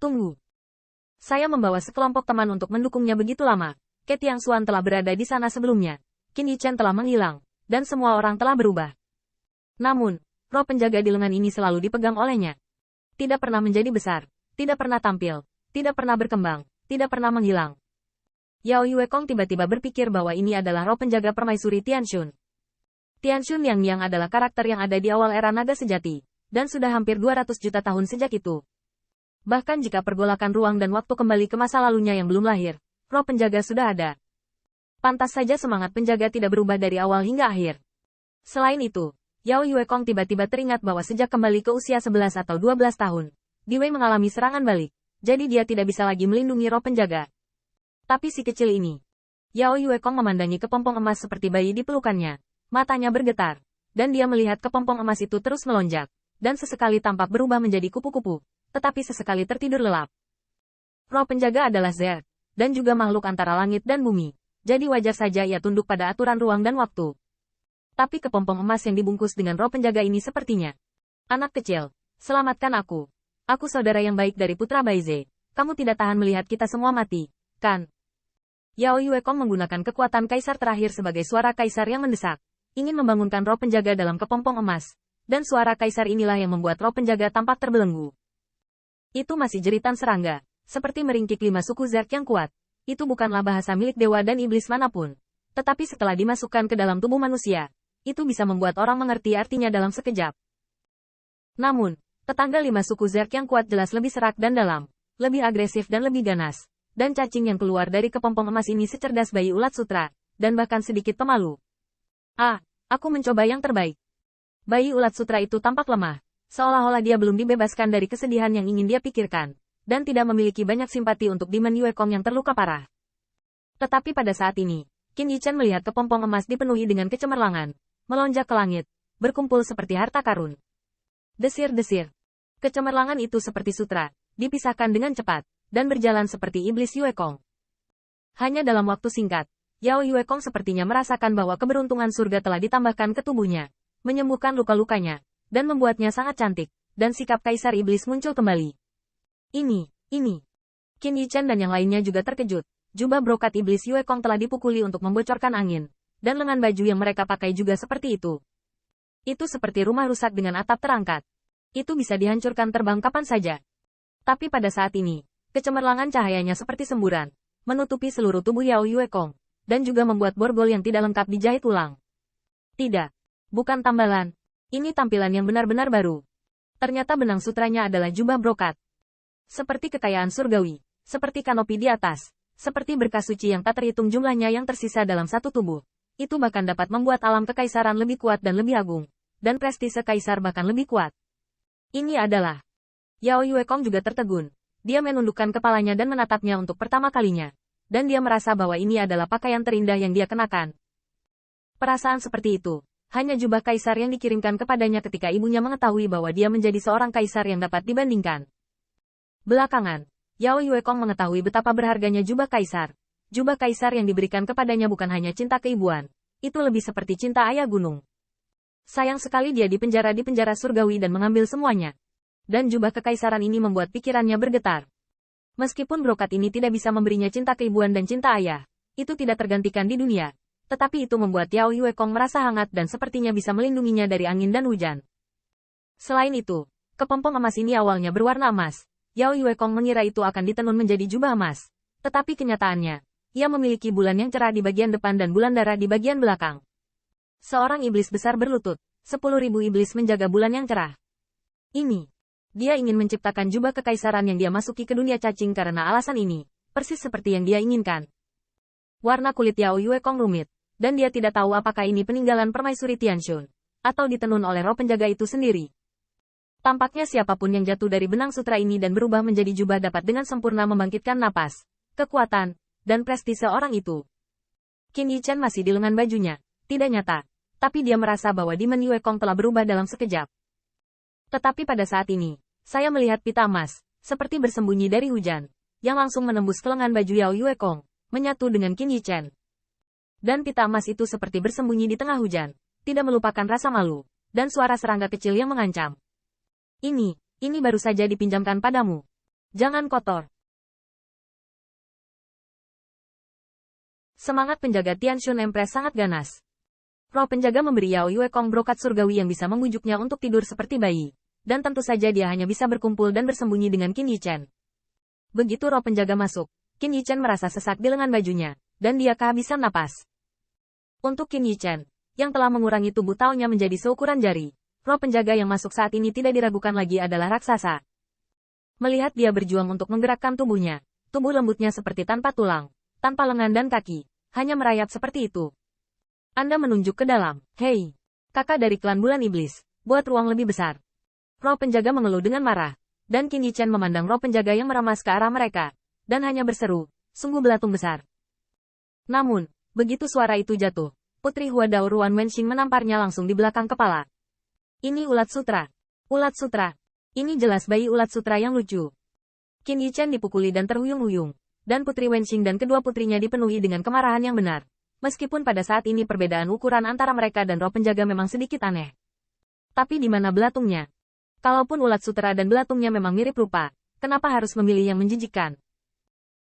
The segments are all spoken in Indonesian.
Tunggu. Saya membawa sekelompok teman untuk mendukungnya begitu lama. Ke Tiangxuan telah berada di sana sebelumnya. Qin Yichen telah menghilang, dan semua orang telah berubah. Namun, roh penjaga di lengan ini selalu dipegang olehnya. Tidak pernah menjadi besar, tidak pernah tampil, tidak pernah berkembang, tidak pernah menghilang. Yao Yuekong tiba-tiba berpikir bahwa ini adalah roh penjaga permaisuri Tianxun. Tianxun Yang adalah karakter yang ada di awal era naga sejati, dan sudah hampir 200 juta tahun sejak itu. Bahkan jika pergolakan ruang dan waktu kembali ke masa lalunya yang belum lahir, roh penjaga sudah ada. Pantas saja semangat penjaga tidak berubah dari awal hingga akhir. Selain itu, Yao Yuekong tiba-tiba teringat bahwa sejak kembali ke usia 11 atau 12 tahun, Diwei mengalami serangan balik, jadi dia tidak bisa lagi melindungi roh penjaga. Tapi si kecil ini. Yao Yuekong memandangi kepompong emas seperti bayi di pelukannya. Matanya bergetar, dan dia melihat kepompong emas itu terus melonjak, dan sesekali tampak berubah menjadi kupu-kupu, tetapi sesekali tertidur lelap. Roh penjaga adalah Zer, dan juga makhluk antara langit dan bumi, jadi wajar saja ia tunduk pada aturan ruang dan waktu. Tapi kepompong emas yang dibungkus dengan roh penjaga ini sepertinya. Anak kecil, selamatkan aku. Aku saudara yang baik dari putra Baize. Kamu tidak tahan melihat kita semua mati, kan? Yao Yuekong menggunakan kekuatan kaisar terakhir sebagai suara kaisar yang mendesak, ingin membangunkan roh penjaga dalam kepompong emas, dan suara kaisar inilah yang membuat roh penjaga tampak terbelenggu. Itu masih jeritan serangga, seperti meringkik 5 suku Zerk yang kuat. Itu bukanlah bahasa milik dewa dan iblis manapun. Tetapi setelah dimasukkan ke dalam tubuh manusia, itu bisa membuat orang mengerti artinya dalam sekejap. Namun, tetangga 5 suku Zerk yang kuat jelas lebih serak dan dalam, lebih agresif dan lebih ganas. Dan cacing yang keluar dari kepompong emas ini secerdas bayi ulat sutra, dan bahkan sedikit pemalu. Aku mencoba yang terbaik. Bayi ulat sutra itu tampak lemah, seolah-olah dia belum dibebaskan dari kesedihan yang ingin dia pikirkan, dan tidak memiliki banyak simpati untuk Demon Yuekong yang terluka parah. Tetapi pada saat ini, Qin Yichen melihat kepompong emas dipenuhi dengan kecemerlangan, melonjak ke langit, berkumpul seperti harta karun. Desir-desir. Kecemerlangan itu seperti sutra, dipisahkan dengan cepat, dan berjalan seperti iblis Yuekong. Hanya dalam waktu singkat, Yao Yuekong sepertinya merasakan bahwa keberuntungan surga telah ditambahkan ke tubuhnya, menyembuhkan luka-lukanya, dan membuatnya sangat cantik, dan sikap kaisar iblis muncul kembali. Ini. Qin Yichen dan yang lainnya juga terkejut. Jubah brokat iblis Yuekong telah dipukuli untuk membocorkan angin, dan lengan baju yang mereka pakai juga seperti itu. Itu seperti rumah rusak dengan atap terangkat. Itu bisa dihancurkan terbang kapan saja. Tapi pada saat ini, kecemerlangan cahayanya seperti semburan, menutupi seluruh tubuh Yao Yuekong, dan juga membuat borgol yang tidak lengkap dijahit ulang. Tidak. Bukan tambalan. Ini tampilan yang benar-benar baru. Ternyata benang sutranya adalah jubah brokat. Seperti kekayaan surgawi, seperti kanopi di atas, seperti berkas suci yang tak terhitung jumlahnya yang tersisa dalam satu tubuh. Itu bahkan dapat membuat alam kekaisaran lebih kuat dan lebih agung, dan prestise kaisar bahkan lebih kuat. Ini adalah. Yao Yuekong juga tertegun. Dia menundukkan kepalanya dan menatapnya untuk pertama kalinya. Dan dia merasa bahwa ini adalah pakaian terindah yang dia kenakan. Perasaan seperti itu, hanya jubah kaisar yang dikirimkan kepadanya ketika ibunya mengetahui bahwa dia menjadi seorang kaisar yang dapat dibandingkan. Belakangan, Yao Yuekong mengetahui betapa berharganya jubah kaisar. Jubah kaisar yang diberikan kepadanya bukan hanya cinta keibuan, itu lebih seperti cinta ayah gunung. Sayang sekali dia dipenjara di penjara surgawi dan mengambil semuanya. Dan jubah kekaisaran ini membuat pikirannya bergetar. Meskipun brokat ini tidak bisa memberinya cinta keibuan dan cinta ayah, itu tidak tergantikan di dunia. Tetapi itu membuat Yao Yuekong merasa hangat dan sepertinya bisa melindunginya dari angin dan hujan. Selain itu, kepompong emas ini awalnya berwarna emas. Yao Yuekong mengira itu akan ditenun menjadi jubah emas. Tetapi kenyataannya, ia memiliki bulan yang cerah di bagian depan dan bulan darah di bagian belakang. Seorang iblis besar berlutut, 10.000 iblis menjaga bulan yang cerah. Ini. Dia ingin menciptakan jubah kekaisaran yang dia masuki ke dunia cacing karena alasan ini, persis seperti yang dia inginkan. Warna kulit Yao Yuekong rumit, dan dia tidak tahu apakah ini peninggalan permaisuri Tianxun, atau ditenun oleh roh penjaga itu sendiri. Tampaknya siapapun yang jatuh dari benang sutra ini dan berubah menjadi jubah dapat dengan sempurna membangkitkan napas, kekuatan, dan prestise orang itu. Qin Yichen masih di lengan bajunya, tidak nyata, tapi dia merasa bahwa Demon Yuekong telah berubah dalam sekejap. Tetapi pada saat ini, saya melihat pita emas, seperti bersembunyi dari hujan, yang langsung menembus ke lengan baju Yao Yuekong, menyatu dengan Qin Yichen. Dan pita emas itu seperti bersembunyi di tengah hujan, tidak melupakan rasa malu, dan suara serangga kecil yang mengancam. Ini baru saja dipinjamkan padamu. Jangan kotor. Semangat penjaga Tianxun Empress sangat ganas. Roh penjaga memberi Yao Yuekong brokat surgawi yang bisa membujuknya untuk tidur seperti bayi. Dan tentu saja dia hanya bisa berkumpul dan bersembunyi dengan Qin Yichen. Begitu roh penjaga masuk, Qin Yichen merasa sesak di lengan bajunya, dan dia kehabisan napas. Untuk Qin Yichen, yang telah mengurangi tubuh taonya menjadi seukuran jari, roh penjaga yang masuk saat ini tidak diragukan lagi adalah raksasa. Melihat dia berjuang untuk menggerakkan tubuhnya, tubuh lembutnya seperti tanpa tulang, tanpa lengan dan kaki, hanya merayap seperti itu. Anda menunjuk ke dalam. Hei, kakak dari klan bulan iblis, buat ruang lebih besar. Roh penjaga mengeluh dengan marah, dan Qin Yichen memandang roh penjaga yang meramas ke arah mereka, dan hanya berseru, sungguh belatung besar. Namun, begitu suara itu jatuh, Putri Huadao Ruan Wenxing menamparnya langsung di belakang kepala. Ini ulat sutra. Ulat sutra. Ini jelas bayi ulat sutra yang lucu. Qin Yichen dipukuli dan terhuyung-huyung, dan Putri Wenxing dan kedua putrinya dipenuhi dengan kemarahan yang benar. Meskipun pada saat ini perbedaan ukuran antara mereka dan roh penjaga memang sedikit aneh. Tapi di mana belatungnya? Kalaupun ulat sutra dan belatungnya memang mirip rupa, kenapa harus memilih yang menjijikkan?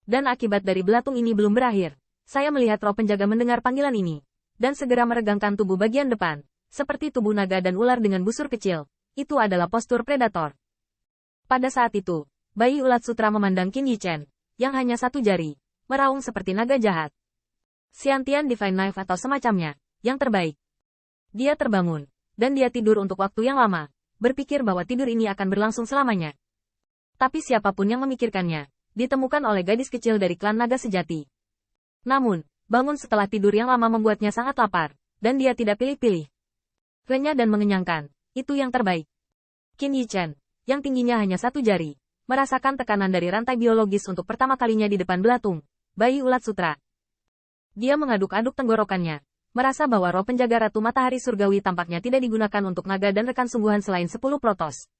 Dan akibat dari belatung ini belum berakhir. Saya melihat roh penjaga mendengar panggilan ini, dan segera meregangkan tubuh bagian depan, seperti tubuh naga dan ular dengan busur kecil. Itu adalah postur predator. Pada saat itu, bayi ulat sutra memandang Qin Yichen, yang hanya satu jari, meraung seperti naga jahat. Xiantian Divine Knife atau semacamnya, yang terbaik. Dia terbangun, dan dia tidur untuk waktu yang lama, berpikir bahwa tidur ini akan berlangsung selamanya. Tapi siapapun yang memikirkannya, ditemukan oleh gadis kecil dari klan naga sejati. Namun, bangun setelah tidur yang lama membuatnya sangat lapar, dan dia tidak pilih-pilih. Renyah dan mengenyangkan, itu yang terbaik. Qin Yichen, yang tingginya hanya satu jari, merasakan tekanan dari rantai biologis untuk pertama kalinya di depan belatung, bayi ulat sutra. Dia mengaduk-aduk tenggorokannya, merasa bahwa roh penjaga Ratu Matahari Surgawi tampaknya tidak digunakan untuk naga dan rekan sungguhan selain 10 protos.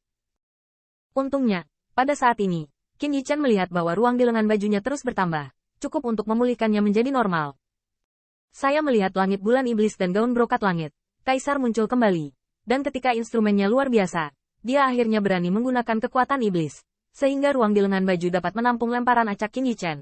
Untungnya, pada saat ini, Qin Yichen melihat bahwa ruang di lengan bajunya terus bertambah, cukup untuk memulihkannya menjadi normal. Saya melihat langit bulan iblis dan gaun brokat langit. Kaisar muncul kembali, dan ketika instrumennya luar biasa, dia akhirnya berani menggunakan kekuatan iblis, sehingga ruang di lengan baju dapat menampung lemparan acak Qin Yichen.